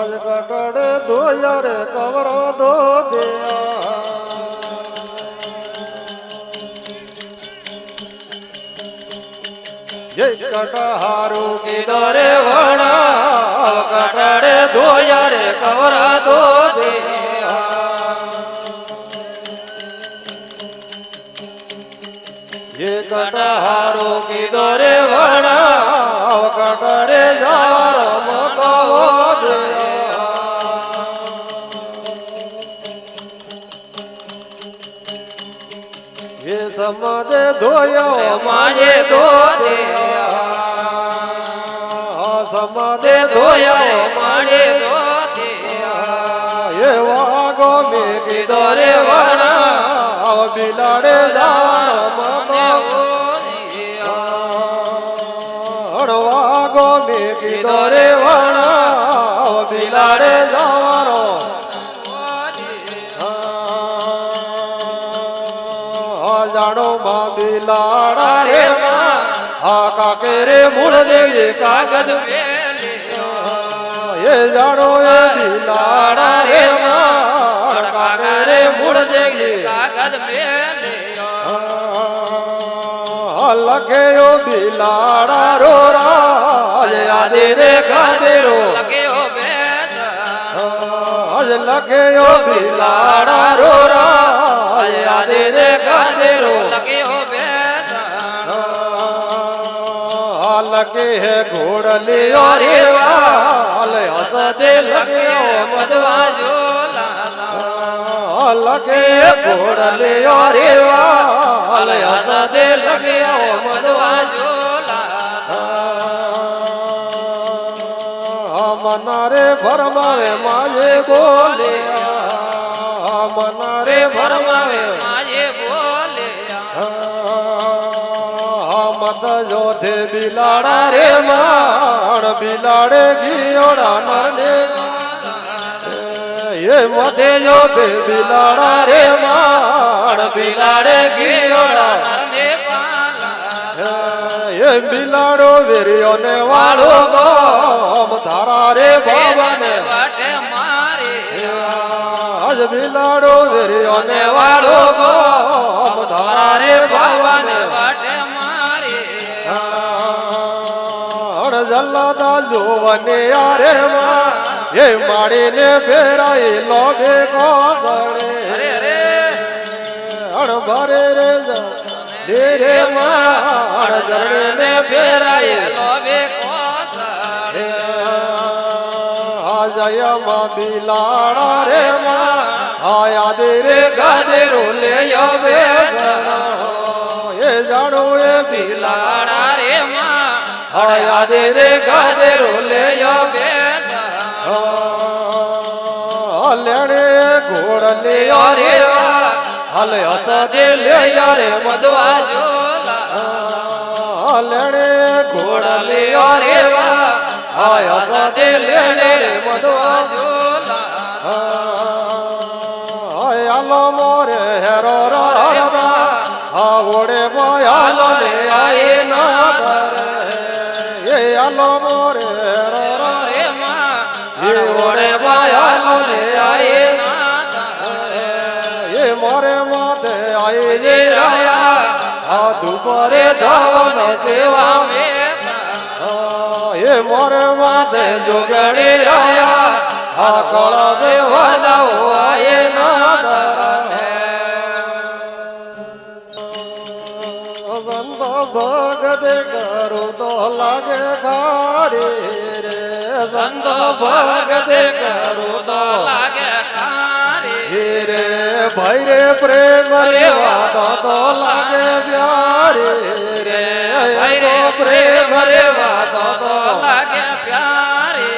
आज कटड़ दो यार कवरो दो दिया ये कटहारू की दौरे वणा कटड़े दो यार कवरा दो दिया ये कटहारू की दौरे वणा कटड़े यार मको दिया ये समाधे धोयो माये दो दिया समाधे धोयो माये दो दिया ये वागो में की दौरे वणा बिलाड़े जान मको दिया वागो में की दौरे वणा बिलाड़े जावारो जानो माँ बिलाड़ा रे माँ काके रे मुड़ दे ये कागज ये जानो ये बिलाड़ा रे माँ काके रे मुड़ दे ये कागज लगे यो बिलाड़ा रो राज आदि रे कादे रो लगे यो बिलाड़ा रो राज आदि रे कादे रो लगे है घोड़ली और वाल हंसते लगे मधवा झोला लगे घोड़ली और वाल हंसते लगे मधवा झोला मनारे भरमावे माये बोले मनारे भरमावे माये बोले मत जोधे बिलाड़ा रे मान बिलाड़े घियोड़ा नरने ये मते जोधे बिलाड़ा रे मान बिलाड़े घियोड़ा नरने ये बिलाड़ो वीरियो ने वालो गोम धारा रे भवन बाटे मारे आज बिलाड़ो वीरियो ने वालो गोम धारा रे भवन बाटे जल्लादा जोवने यारे माँ ये माड़ी ने फेराई लोभे को सड़े अड़ भरे रे धीरे माँ अड़ जड़े ने फेराई लोभे को सड़े आजय माँ बिलाड़ा रे माँ आया दे रे गादे रोले यो बेजना ये जानो ये बिलाड़ा रे माँ आया दे रे गादे रोले यो बेसा लेने घोड़ले यारे हल हस दे ले यारे मधवा झोला लेने घोड़ले यारे आया हस दे ले मधवा झोला आयालो मोरे हेरो राधा ओड़े मायालो ले आए ना आलो मोरे रे माँ ये ओरे बायालो रे आए ये मोरे माते आए ये राया दुपरे धावन सेवा में ये मोरे माते जोगड़ी राया कला से वाजाओ आए ना भगत करो तो लागे खारे रे संत भगत करो तो लागे खारे रे भाई रे प्रेम रे बात तो लागे प्यारे रे भाई रे प्रेम रे बात तो लागे प्यारे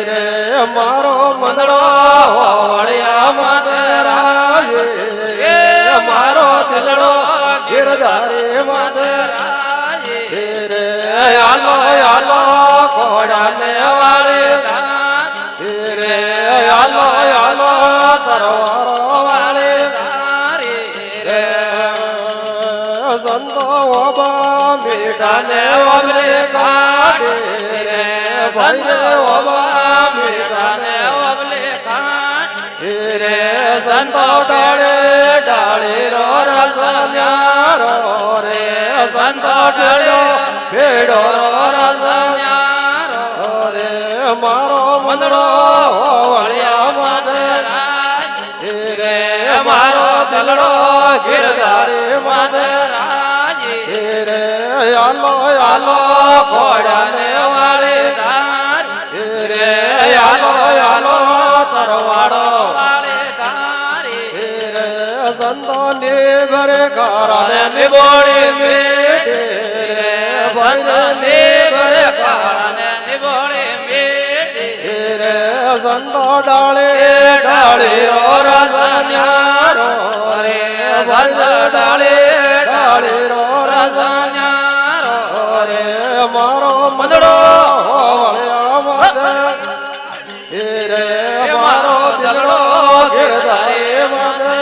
रे मारो मंदड़ो वड़िया मदरा रे मारो दिलड़ो गिरधारी मदरा आलो आलो घोड़ाने वाले रे आलो आलो तरवार वाले रे संतो बाबा मिटाने वाले गाड़े रे संतो बाबा मिटाने રે સંતો ડાળે ડાળે રો રસ ન્યારો રે સંતો ડાળે ભેડો રો રસ ન્યારો રે મારો મંદડો વળ્યા માથે રે મારો દલડો ગિરધારી માથે રે આલો આલો ઘોડાને વાળે રે આલો આલો તરવાડો રે સંતો નિભરે કારાને નિબોળી મેટે રે ભજન નિભરે કારાને નિબોળી મેટે રે સંતો ડાળે ડાળે રો રસ ન્યારો રે ભજ ડાળે ડાળે રો રસ ન્યારો રે મારો મંદડો વળ્યા માથે રે મારો દલડો ગિરધારી માથે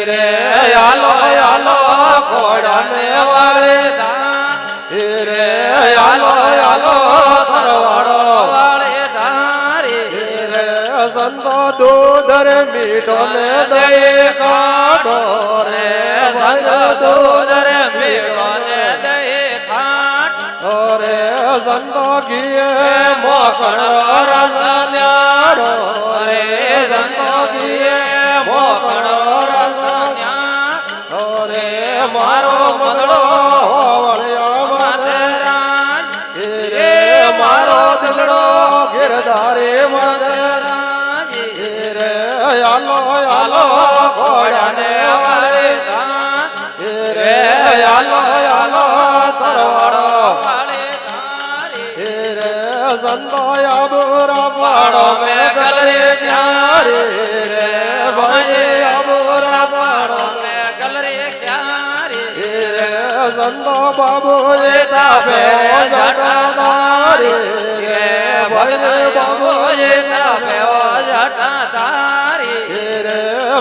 રે આલો આલો ઘોડાને વાળે રે આલો આલો તરવાડો રે સંતો દૂધ રે મીઠો ને દહીં કાઢો રે સંતો દૂધ રે મીઠો ને દહીં કાઢો રે સંતો ઘીએ મોખણ રસ ન્યારો રે સંતો ઘીએ મોખણ રસ ન્યારો રે મારો મંદડો વળ્યો માથે રે મારો દિલડો ગિરધારી માથે રે આલો આલો ઘોડાને વાળે રે આલો આલો તરવાડો રે સંતો આબુરા પાડો મે ગલરે ક્યારે રે ભાઈ આબુરા પાડો મે ગલરે ક્યારે રે સંતો બાબુ એ તાપે જટાધારી રે ભગત બાબુ એ તાપે જટાધારી રે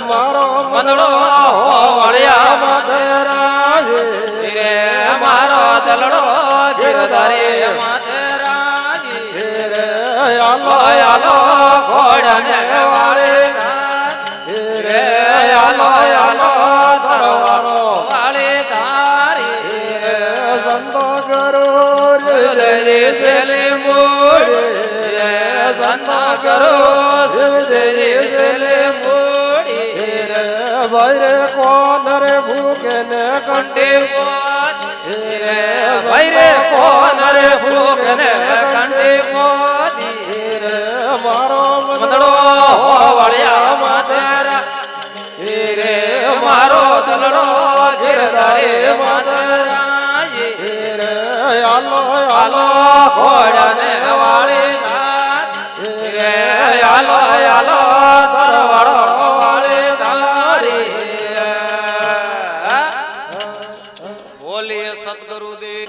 મારો મંદડો વળ્યા માથે રે મારો દલડો ગિરધારી માથે રે આલો આલો ઘોડાને વાળે રે આલો આલો તરવાડો વાળે તારી રે સંતો કરો રે સેલે મોડે રે સંતો કરો શિવદેવી સેલે મોડી રે ભાઈ રે કોન રે ભૂખે ને કંઠે રે ભાઈ રે કોન રે ભૂખે ને કંઠે રે મારો મંદડો વળ્યા માથે રે મારો દલડો ગિરધારી માથે રે આલો આલો ઘોડાને વાળી રે આલો આલો તરવાડો વાળી તારી બોલીએ સતગુરુદેવ